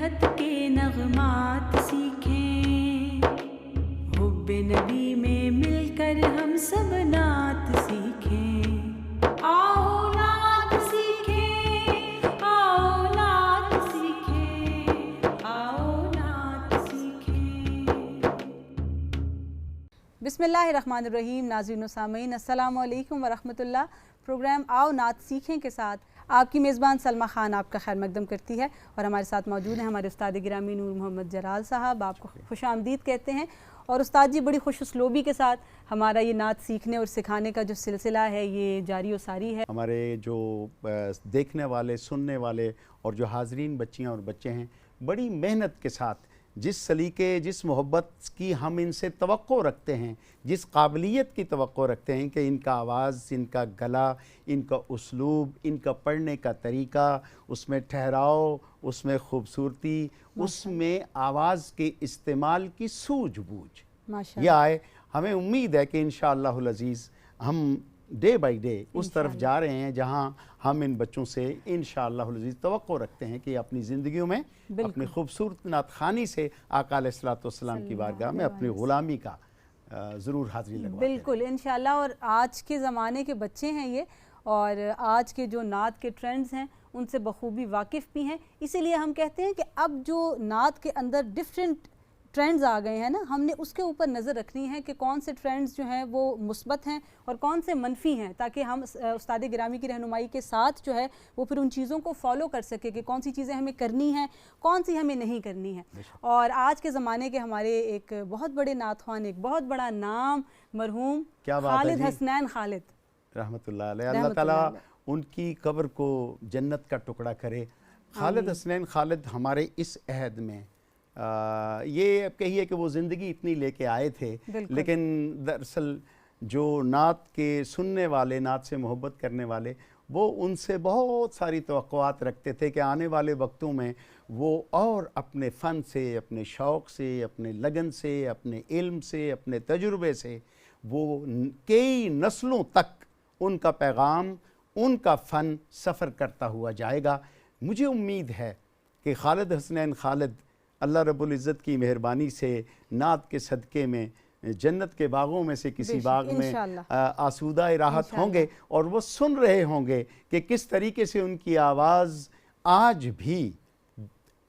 मदहत के नगमात सीखें, हुब्बे नबी में मिलकर हम सब नात सीखें। आओ नात सीखें, आओ नात सीखें, आओ नात सीखें। बिस्मिल्लाहिर्रहमानिर्रहीम। नाज़रीन व सामीन, अस्सलामु अलैकुम व रहमतुल्लाह। प्रोग्राम आओ नात सीखें के साथ आपकी मेज़बान सलमा ख़ान आपका खैर मकदम करती है और हमारे साथ मौजूद हैं हमारे उस्ताद गिरामी नूर मोहम्मद जलाल साहब। आपको खुश आमदीद कहते हैं। और उस्ताद जी बड़ी खुश उसलूबी के साथ हमारा ये नात सीखने और सिखाने का जो सिलसिला है ये जारी व सारी है। हमारे जो देखने वाले, सुनने वाले और जो हाज़रीन बच्चियाँ और बच्चे हैं, बड़ी मेहनत के साथ जिस सलीके, जिस मोहब्बत की हम इनसे तवक्को रखते हैं, जिस काबिलियत की तवक्को रखते हैं कि इनका आवाज़, इनका गला, इनका उसलूब, इनका पढ़ने का तरीका, उसमें ठहराव, उसमें ख़ूबसूरती, उसमें आवाज़ के इस्तेमाल की सूझबूझ यह आए। हमें उम्मीद है कि इंशाअल्लाहुल अज़ीज़ हम डे बाई डे उस तरफ जा रहे हैं जहां हम इन बच्चों से इंशाअल्लाहुल अज़ीज़ तवक्को रखते हैं कि अपनी ज़िंदगियों में अपनी खूबसूरत नात ख़ानी से आका अलैहिस्सलातु वस्सलाम की बारगाह में अपनी ग़ुलामी का ज़रूर हाज़िरी लगवाते हैं। बिल्कुल इंशाअल्लाह। और आज के ज़माने के बच्चे हैं ये, और आज के जो नात के ट्रेंड्स हैं उनसे बखूबी वाकिफ़ भी हैं। इसीलिए हम कहते हैं कि अब जो नात के अंदर डिफरेंट ट्रेंड्स आ गए हैं ना, हमने उसके ऊपर नज़र रखनी है कि कौन से ट्रेंड्स जो हैं वो मुस्बत हैं और कौन से मनफी हैं, ताकि हम उस्ताद गिरामी की रहनुमाई के साथ जो है वो फिर उन चीज़ों को फॉलो कर सके कि कौन सी चीज़ें हमें करनी हैं, कौन सी हमें नहीं करनी है। और आज के ज़माने के हमारे एक बहुत बड़े नात ख़्वान, एक बहुत बड़ा नाम, मरहूम खालिद हसनैन खालिद रहमतुल्लाह अलैह, अल्लाह ताला उनकी कब्र को जन्नत का टुकड़ा करे। खालिद हसनैन खालिद हमारे इस अहद में ये अब कहिए कि वो ज़िंदगी इतनी लेके आए थे, लेकिन दरअसल जो नात के सुनने वाले, नात से मोहब्बत करने वाले, वो उनसे बहुत सारी तवक्कुआत रखते थे कि आने वाले वक्तों में वो और अपने फ़न से, अपने शौक़ से, अपने लगन से, अपने इल्म से, अपने तजुर्बे से वो कई नस्लों तक उनका पैगाम, उनका फ़न सफ़र करता हुआ जाएगा। मुझे उम्मीद है कि खालिद हसनैन खालिद अल्लाह रब्बुल इज़्ज़त की मेहरबानी से नात के सदक़े में जन्नत के बागों में से किसी बाग में आसूदा राहत होंगे और वो सुन रहे होंगे कि किस तरीके से उनकी आवाज़ आज भी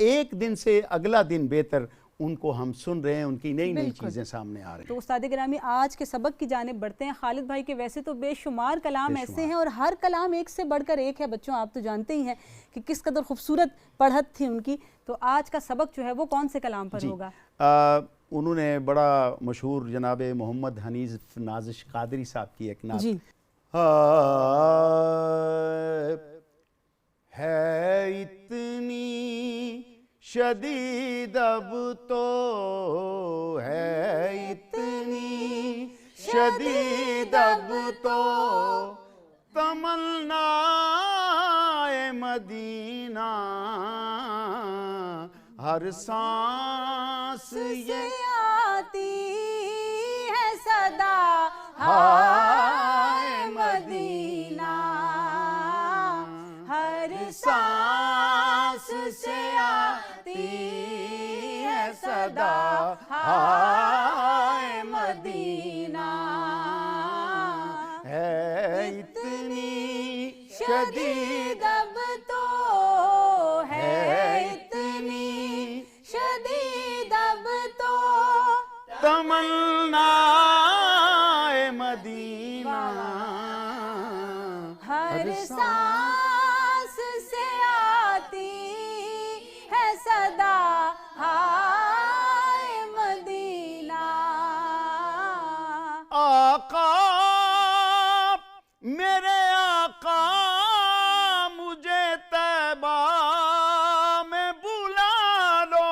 एक दिन से अगला दिन बेहतर उनको हम सुन रहे हैं, उनकी नई नई चीज़ें सामने आ रही हैं। तो उस्ताद गिरामी आज के सबक की जानिब बढ़ते हैं। खालिद भाई के वैसे तो बेशुमार कलाम ऐसे हैं और हर कलाम एक से बढ़कर एक है। बच्चों आप तो जानते ही हैं कि किस कदर खूबसूरत पढ़त थी उनकी। तो आज का सबक जो है वो कौन से कलाम पर होगा? उन्होंने बड़ा मशहूर जनाब मोहम्मद हनीफ नाजिश कादरी साहब की एक नात है इतनी शदीद अब तो है इतनी शदीद अब तो तमन्नाए मदीना हर सांस ये आती है सदा हाय मदीना, हर सांस से आती है सदा हाय मदीना, है इतनी शदीद अब तो है इतनी शदीद अब तो तमन्नाए मदीना हर सांस से आती है सदा हाय मदीना। आका मेरे आका मुझे तैबा में बुला लो,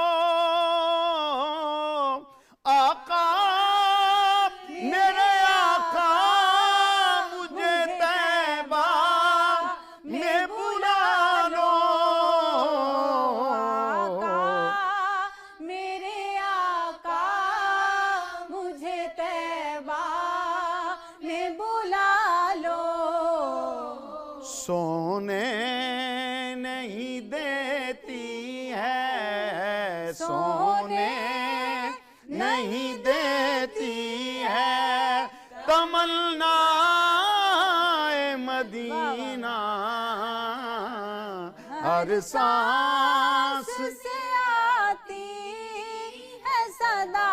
आका मेरे आका मुझे तैबा में बुला लो, आका मेरे आका मुझे तैबा में बुला लो। सोने नहीं देती है तमन्ना ए मदीना हर सांस से आती है सदा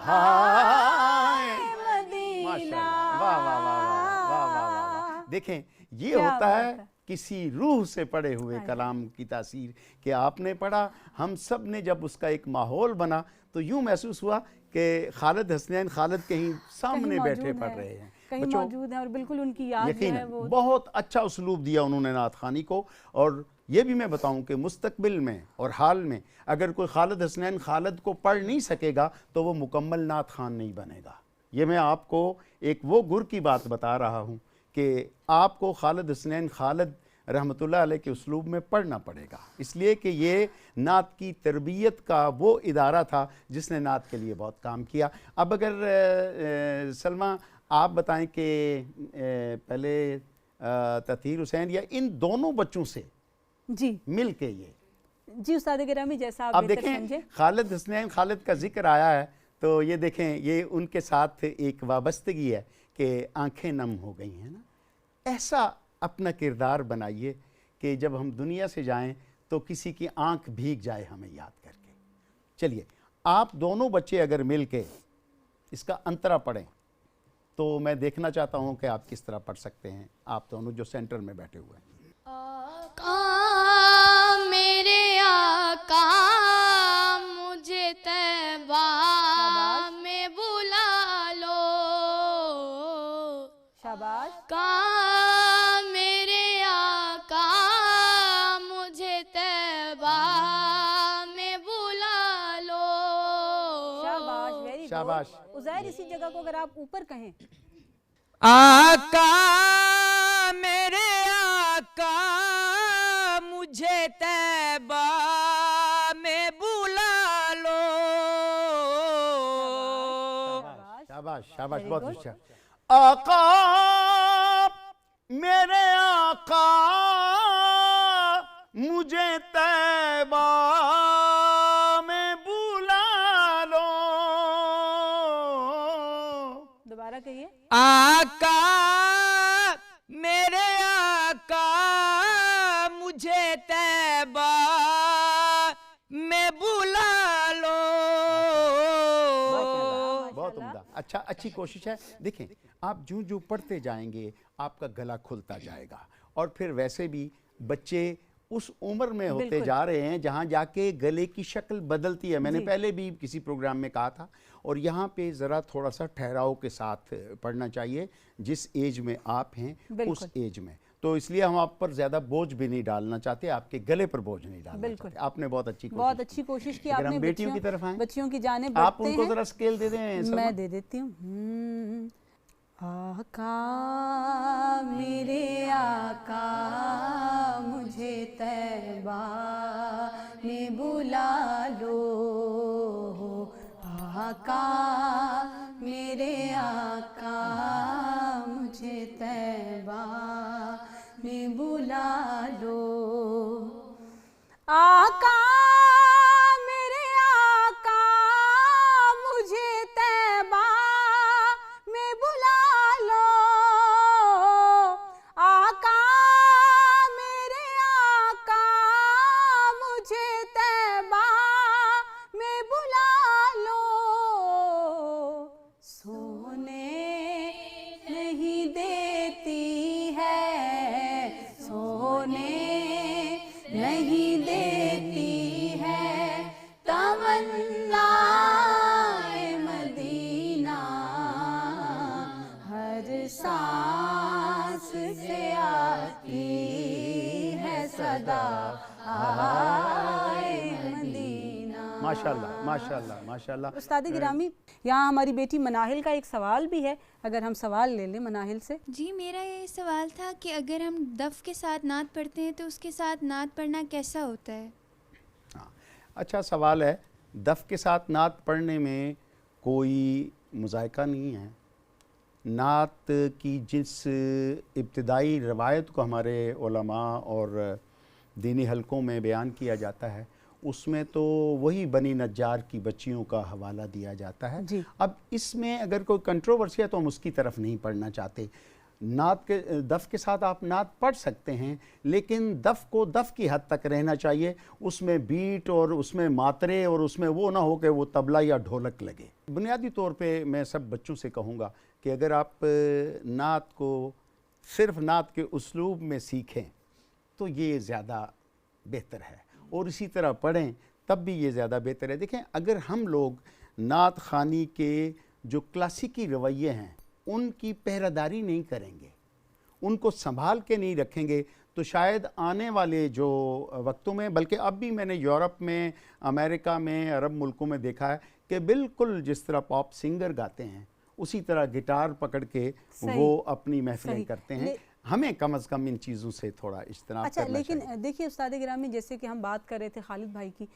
हाय मदीना। माशाल्लाह, वाह वाह वाह वाह वाह वाह वाह। देखें ये क्या होता बात है है। किसी रूह से पढ़े हुए कलाम की तासीर कि आपने पढ़ा, हम सब ने जब उसका एक माहौल बना तो यूं महसूस हुआ कि खालिद हसनैन खालिद कहीं सामने बैठे पढ़ रहे हैं, कहीं मौजूद है और बिल्कुल उनकी याद जो है यकीनन वो बहुत अच्छा उसलूब दिया उन्होंने नात खानी को। और ये भी मैं बताऊं कि मुस्तकबिल में और हाल में अगर कोई खालिद हसनैन खालिद को पढ़ नहीं सकेगा तो वो मुकम्मल नात खान नहीं बनेगा। ये मैं आपको एक वो गुर की बात बता रहा हूँ कि आपको खालिद हसनैन खालिद रहमतुल्लाह अलैह के उसलूब में पढ़ना पड़ेगा, इसलिए कि ये नात की तरबियत का वो इदारा था जिसने नात के लिए बहुत काम किया। अब अगर सलमा आप बताएं कि पहले ततहीर हुसैन या इन दोनों बच्चों से जी मिल के ये जी उस्ताद गिरामी जैसा आप अब बेहतर देखें समझे। खालिद हसनैन खालिद का जिक्र आया है तो ये देखें ये उनके साथ एक वाबस्तगी है कि आंखें नम हो गई हैं ना। ऐसा अपना किरदार बनाइए कि जब हम दुनिया से जाएं तो किसी की आंख भीग जाए हमें याद करके। चलिए आप दोनों बच्चे अगर मिल के इसका अंतरा पढ़ें तो मैं देखना चाहता हूं कि आप किस तरह पढ़ सकते हैं, आप दोनों जो सेंटर में बैठे हुए हैं। आका मेरे आका मुझे तैबा में बुला लो, शाबाश का मेरे आका मुझे तैबा में बुला लो। शाबाश वेरी शाबाश। गुड। उज़ैर इसी जगह को अगर आप ऊपर कहें। आका मेरे आका मुझे तैबा में बुला लो। शाबाश शाबाश Very बहुत good. अच्छा। आका मेरे आका मुझे तैबा में बुला लो। दोबारा कहिए। आका मेरे आका मुझे तैबा में बुला लो। बहुत उम्दा, अच्छा अच्छी कोशिश है। देखें आप जूं जूं पढ़ते जाएंगे आपका गला खुलता जाएगा और फिर वैसे भी बच्चे उस उम्र में होते बिल्कुल। जा रहे हैं जहां जाके गले की शक्ल बदलती है। मैंने जी। पहले भी किसी प्रोग्राम में कहा था और यहाँ पे ज़रा थोड़ा सा ठहराव के साथ पढ़ना चाहिए जिस एज में आप हैं उस बिल्कुल। एज में। तो इसलिए हम आप पर ज़्यादा बोझ भी नहीं डालना चाहते, आपके गले पर बोझ नहीं डालना बिल्कुल। चाहते। आपने बहुत अच्छी बहुत अच्छी कोशिश की अगर आपने। हम बेटियों की तरफ आएं, बच्चियों की जानिब आप बढ़ते उनको हैं। ज़रा स्केल दे दें सलमा। मैं दे देती हूँ। आका मेरे आका मुझे तैबा में बुला लो। आका मेरे आका मुझे तैबा में बुला लो। आका मेरे आका मुझे तैबा में बुला लो। आका मेरे आका मुझे तैबा में बुला लो। सोने नहीं देती है, सोने नहीं देती है तमन्ना ए मदीना हर सांस से आती है सदा आए मदीना। माशाल्लाह माशाल्लाह माशाल्लाह। उस्ताद गिरामी यहाँ हमारी बेटी मनाहिल का एक सवाल भी है, अगर हम सवाल ले लें मनाहिल से। जी मेरा ये सवाल था कि अगर हम दफ़ के साथ नात पढ़ते हैं तो उसके साथ नात पढ़ना कैसा होता है? हाँ, अच्छा सवाल है। दफ़ के साथ नात पढ़ने में कोई मुज़ायका नहीं है। नात की जिस इब्तिदाई रवायत को हमारे उलमा और दीनी हलकों में बयान किया जाता है उसमें तो वही बनी नज्जार की बच्चियों का हवाला दिया जाता है। जी। अब इसमें अगर कोई कंट्रोवर्सी है तो हम उसकी तरफ नहीं पढ़ना चाहते। नात के दफ़ के साथ आप नात पढ़ सकते हैं, लेकिन दफ़ को दफ़ की हद तक रहना चाहिए, उसमें बीट और उसमें मात्रे और उसमें वो ना हो कि वो तबला या ढोलक लगे। बुनियादी तौर पे मैं सब बच्चों से कहूँगा कि अगर आप नात को सिर्फ नात के उसलूब में सीखें तो ये ज़्यादा बेहतर है, और इसी तरह पढ़ें तब भी ये ज़्यादा बेहतर है। देखें, अगर हम लोग नात ख़ानी के जो क्लासिकी रवैये हैं उनकी पहरेदारी नहीं करेंगे, उनको संभाल के नहीं रखेंगे, तो शायद आने वाले जो वक्तों में, बल्कि अब भी मैंने यूरोप में, अमेरिका में, अरब मुल्कों में देखा है कि बिल्कुल जिस तरह पॉप सिंगर गाते हैं उसी तरह गिटार पकड़ के वो अपनी महफिलें करते हैं। हमें कम से कम इन चीज़ों से थोड़ा इज्तनाब अच्छा, करना लेकिन चाहिए। देखिए उस्ताद गिरामी, जैसे कि हम बात कर रहे थे खालिद भाई की,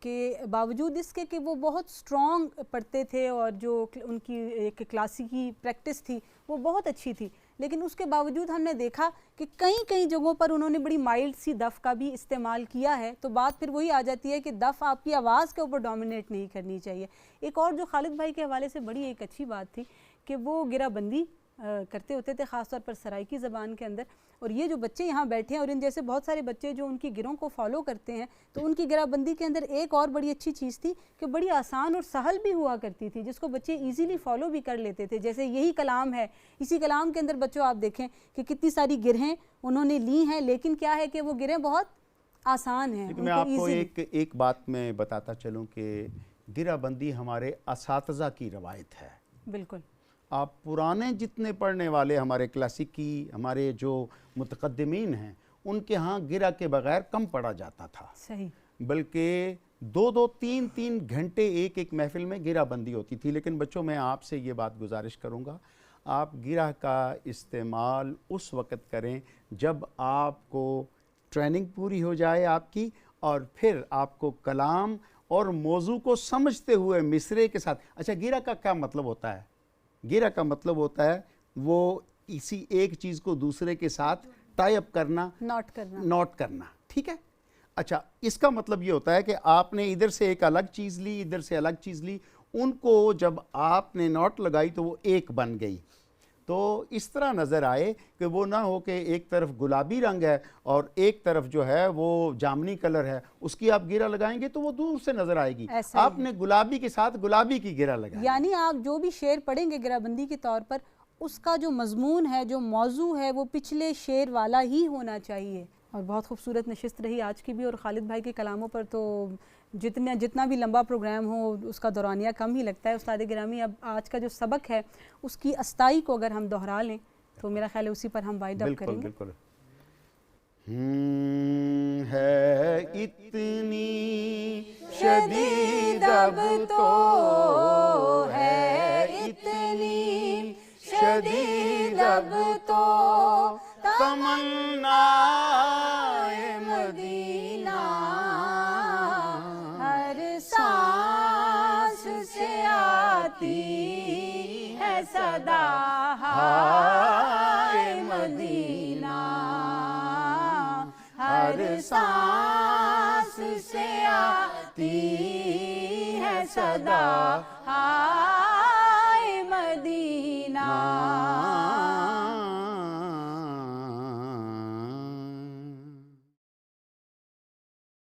कि बावजूद इसके कि वो बहुत स्ट्रॉन्ग पढ़ते थे और जो उनकी एक क्लासिकी प्रैक्टिस थी वो बहुत अच्छी थी, लेकिन उसके बावजूद हमने देखा कि कई कई जगहों पर उन्होंने बड़ी माइल्ड सी दफ़ का भी इस्तेमाल किया है। तो बात फिर वही आ जाती है कि दफ़ आपकी आवाज़ के ऊपर डोमिनेट नहीं करनी चाहिए। एक और जो खालिद भाई के हवाले से बड़ी एक अच्छी बात थी कि वो गिराबंदी करते होते थे, ख़ास तौर पर सराइकी ज़बान के अंदर। और ये जो बच्चे यहाँ बैठे हैं और इन जैसे बहुत सारे बच्चे जो उनकी गिरों को फॉलो करते हैं, तो उनकी गिराबंदी के अंदर एक और बड़ी अच्छी चीज़ थी कि बड़ी आसान और सहल भी हुआ करती थी, जिसको बच्चे इजीली फॉलो भी कर लेते थे। जैसे यही कलाम है, इसी कलाम के अंदर बच्चों आप देखें कि कितनी सारी गिरहें उन्होंने ली हैं, लेकिन क्या है कि वो गिरहें बहुत आसान हैं। मैं आपको एक बात मैं बताता चलूँ कि गिराबंदी हमारे असातिज़ा की रवायत है। बिल्कुल। आप पुराने जितने पढ़ने वाले हमारे क्लासिकी, हमारे जो मुतक़द्दिमीन हैं, उनके यहाँ गिरा के बगैर कम पढ़ा जाता था। सही। बल्कि 2-2, 3-3 घंटे एक एक महफिल में गिराबंदी होती थी। लेकिन बच्चों, मैं आपसे ये बात गुजारिश करूँगा, आप गिरा का इस्तेमाल उस वक़्त करें जब आपको ट्रेनिंग पूरी हो जाए आपकी, और फिर आपको कलाम और मौजू को समझते हुए मिसरे के साथ। अच्छा, गिरा का क्या मतलब होता है? गिरा का मतलब होता है वो इसी एक चीज़ को दूसरे के साथ टाई अप करना, नोट करना, ठीक है। अच्छा, इसका मतलब ये होता है कि आपने इधर से एक अलग चीज़ ली, इधर से अलग चीज़ ली, उनको जब आपने नोट लगाई तो वो एक बन गई। तो इस तरह नज़र आए कि वो ना हो कि एक तरफ गुलाबी रंग है और एक तरफ जो है वो जामनी कलर है, उसकी आप गिरा लगाएंगे तो वो दूर से नज़र आएगी। आपने गुलाबी के साथ गुलाबी की गिरा लगाई, यानी आप जो भी शेर पढ़ेंगे गिराबंदी के तौर पर, उसका जो मजमून है, जो मौजू है, वो पिछले शेर वाला ही होना चाहिए। और बहुत खूबसूरत नशिस्त रही आज की भी, और खालिद भाई के कलामों पर तो जितना भी लंबा प्रोग्राम हो उसका दौरानिया कम ही लगता है। उस्ताद गिरामी, अब आज का जो सबक है उसकी अस्ताई को अगर हम दोहरा लें तो मेरा ख्याल है उसी पर हम वाइड अप करेंगे। बिल्कुल। है इतनी शदीद अब तो, है इतनी शदीद अब तो, तमन्ना मदीना हर सांस से आती है सदा, हाय मदीना हर सांस से आती है सदा,